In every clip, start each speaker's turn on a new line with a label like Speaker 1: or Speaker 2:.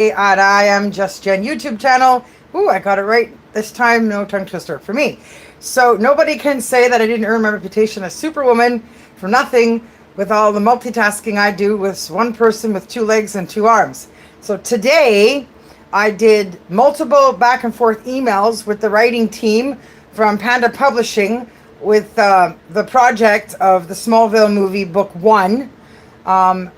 Speaker 1: And I am Just Jen YouTube channel. Ooh, I got it right this time. No tongue twister for me. So nobody can say that I didn't earn my reputation as Superwoman for nothing with all the multitasking I do with one person with two legs and two arms. So today I did multiple back and forth emails with the writing team from Panda Publishing with the project of the Smallville movie book 1.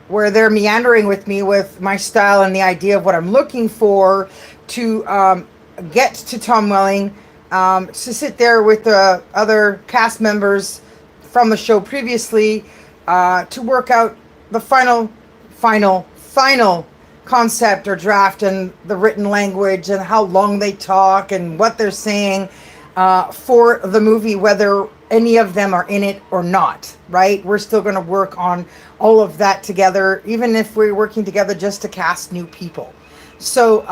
Speaker 1: Where they're meandering with me with my style and the idea of what I'm looking for to get to Tom Welling, to sit there with the other cast members from the show previously, to work out the final concept or draft and the written language and how long they talk and what they're saying for the movie, whether any of them are in it or not, right? We're still going to work on all of that together, even if we're working together just to cast new people. So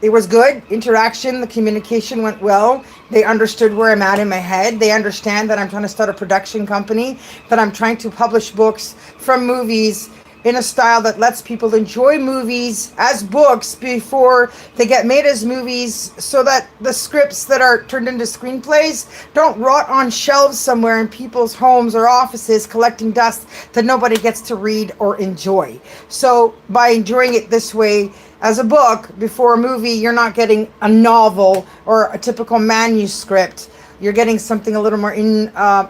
Speaker 1: it was good interaction. The communication went well. They understood where I'm at in my head. They understand that I'm trying to start a production company, that I'm trying to publish books from movies in a style that lets people enjoy movies as books before they get made as movies, so that the scripts that are turned into screenplays don't rot on shelves somewhere in people's homes or offices collecting dust that nobody gets to read or enjoy. So by enjoying it this way as a book before a movie, you're not getting a novel or a typical manuscript. You're getting something a little more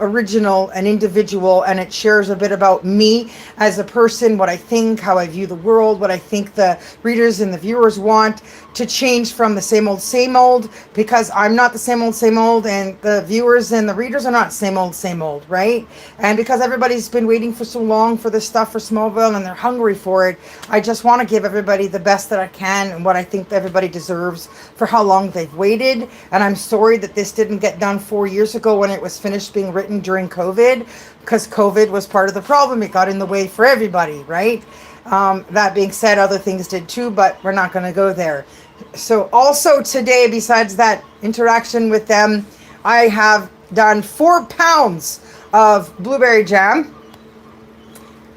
Speaker 1: original and individual, and it shares a bit about me as a person, what I think, how I view the world, what I think the readers and the viewers want to change from the same old, because I'm not the same old, and the viewers and the readers are not same old, right? And because everybody's been waiting for so long for this stuff for Smallville and they're hungry for it, I just want to give everybody the best that I can and what I think everybody deserves for how long they've waited. And I'm sorry that this didn't get done 4 years ago when it was finished being written during COVID, because COVID was part of the problem. It got in the way for everybody, right? That being said, other things did too, but we're not going to go there. So also today, besides that interaction with them, I have done 4 pounds of blueberry jam.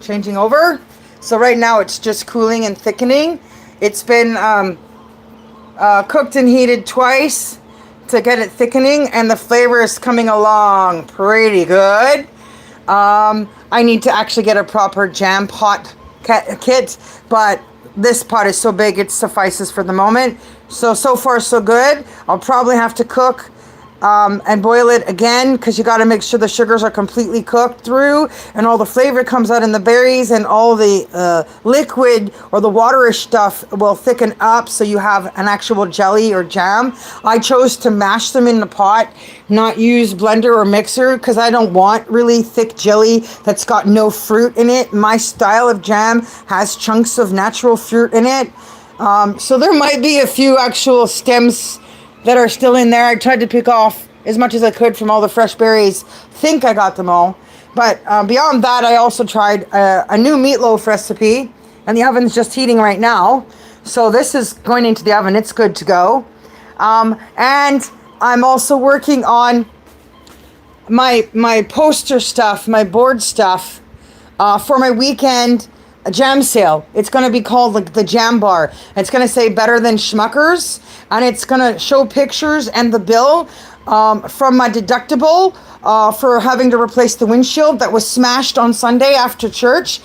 Speaker 1: Changing over. So right now it's just cooling and thickening. It's been cooked and heated twice to get it thickening, and the flavor is coming along pretty good. I need to actually get a proper jam pot kit, but this pot is so big it suffices for the moment. So far so good. I'll probably have to cook and boil it again, because you got to make sure the sugars are completely cooked through and all the flavor comes out in the berries, and all the liquid or the waterish stuff will thicken up so you have an actual jelly or jam. I chose to mash them in the pot, not use blender or mixer, because I don't want really thick jelly that's got no fruit in it. My style of jam has chunks of natural fruit in it. So there might be a few actual stems that are still in there. I tried to pick off as much as I could from all the fresh berries. Think I got them all. But beyond that, I also tried a new meatloaf recipe, and the oven's just heating right now. So this is going into the oven. It's good to go. And I'm also working on my poster stuff, my board stuff for my weekend jam sale. It's going to be called like the Jam Bar. It's going to say better than Schmuckers, and it's going to show pictures and the bill from my deductible for having to replace the windshield that was smashed on Sunday after church.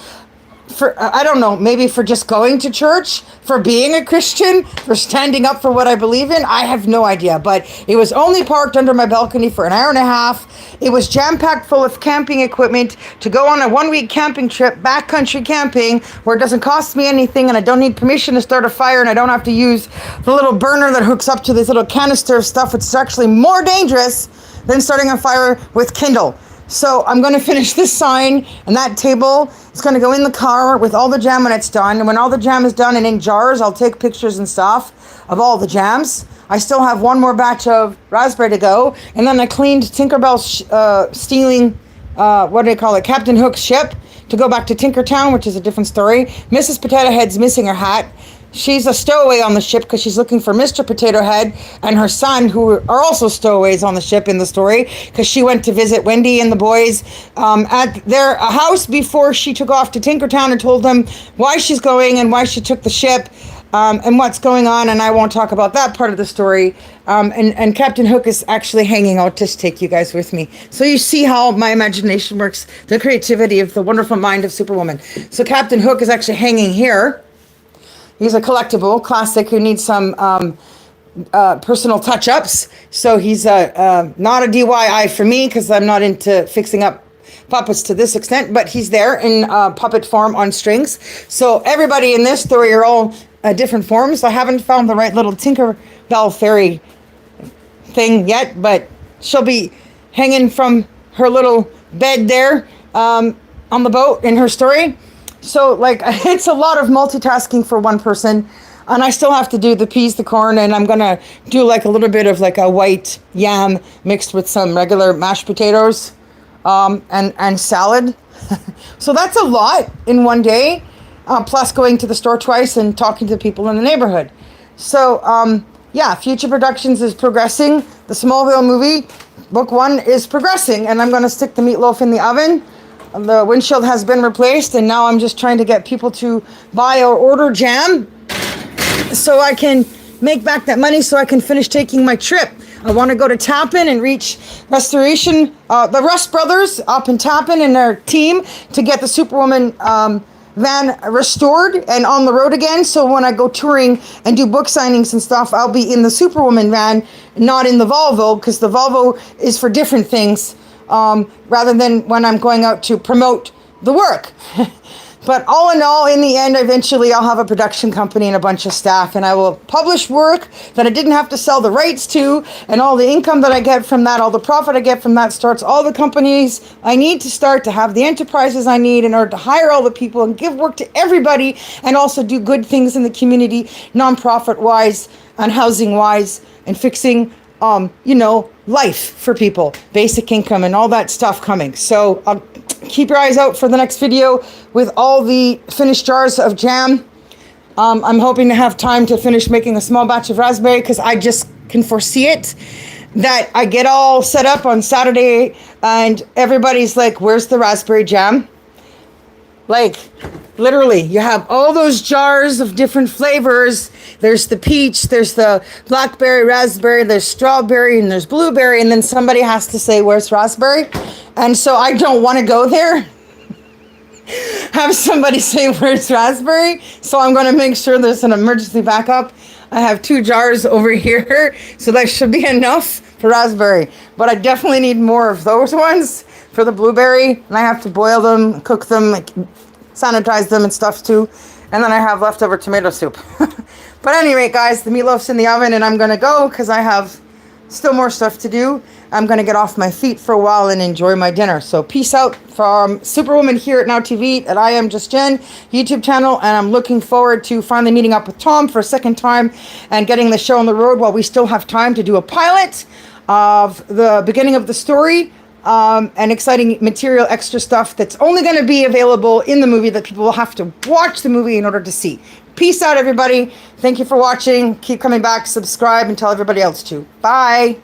Speaker 1: For I don't know, maybe for just going to church, for being a Christian, for standing up for what I believe in. I have no idea, but it was only parked under my balcony for an hour and a half. It was jam-packed full of camping equipment to go on a 1-week camping trip, backcountry camping, where it doesn't cost me anything and I don't need permission to start a fire, and I don't have to use the little burner that hooks up to this little canister of stuff, which is actually more dangerous than starting a fire with Kindle. So I'm going to finish this sign, and that table is going to go in the car with all the jam when it's done. And when all the jam is done and in jars, I'll take pictures and stuff of all the jams. I still have one more batch of raspberry to go. And then I cleaned Tinkerbell's stealing, what do they call it, Captain Hook's ship to go back to Tinkertown, which is a different story. Mrs. Potato Head's missing her hat. She's a stowaway on the ship because she's looking for Mr. Potato Head and her son, who are also stowaways on the ship in the story, because she went to visit Wendy and the boys at their house before she took off to Tinkertown and told them why she's going and why she took the ship. and what's going on, and I won't talk about that part of the story. And Captain Hook is actually hanging out to take you guys with me. So you see how my imagination works, the creativity of the wonderful mind of Superwoman. So Captain Hook is actually hanging here. He's a collectible classic who needs some personal touch-ups. So he's not a DIY for me because I'm not into fixing up puppets to this extent, but he's there in puppet form on strings. So everybody in this story are all different forms. I haven't found the right little Tinkerbell fairy thing yet, but she'll be hanging from her little bed there on the boat in her story. So like it's a lot of multitasking for one person, and I still have to do the peas, the corn, and I'm gonna do like a little bit of like a white yam mixed with some regular mashed potatoes and salad. So that's a lot in one day, plus going to the store twice and talking to people in the neighborhood. So yeah, Future Productions is progressing. The Smallville movie, book 1, is progressing, and I'm going to stick the meatloaf in the oven. The windshield has been replaced, and now I'm just trying to get people to buy or order jam so I can make back that money so I can finish taking my trip. I want to go to Tappan and reach Restoration, the Rust Brothers up in Tappan and their team to get the Superwoman van restored and on the road again. So when I go touring and do book signings and stuff, I'll be in the Superwoman van, not in the Volvo, because the Volvo is for different things rather than when I'm going out to promote the work. But all in all, in the end, eventually I'll have a production company and a bunch of staff, and I will publish work that I didn't have to sell the rights to, and all the income that I get from that, all the profit I get from that starts all the companies I need to start to have the enterprises I need in order to hire all the people and give work to everybody, and also do good things in the community, nonprofit-wise and housing-wise, and fixing life for people, basic income and all that stuff coming. So keep your eyes out for the next video with all the finished jars of jam. I'm hoping to have time to finish making a small batch of raspberry because I just can foresee it, that I get all set up on Saturday and everybody's like, where's the raspberry jam? Like, literally, you have all those jars of different flavors. There's the peach, there's the blackberry, raspberry, there's strawberry, and there's blueberry, and then somebody has to say, where's raspberry? And so I don't want to go there. Have somebody say, where's raspberry? So I'm going to make sure there's an emergency backup. I have 2 jars over here, so that should be enough for raspberry. But I definitely need more of those ones for the blueberry, and I have to boil them, cook them, sanitize them and stuff too. And then I have leftover tomato soup. But anyway, guys, the meatloaf's in the oven, and I'm going to go because I have still more stuff to do. I'm going to get off my feet for a while and enjoy my dinner. So peace out from Superwoman here at Now TV at I Am Just Jen YouTube channel. And I'm looking forward to finally meeting up with Tom for a second time and getting the show on the road while we still have time to do a pilot of the beginning of the story. And exciting material, extra stuff that's only going to be available in the movie that people will have to watch the movie in order to see. Peace out, everybody. Thank you for watching. Keep coming back, subscribe, and tell everybody else to. Bye.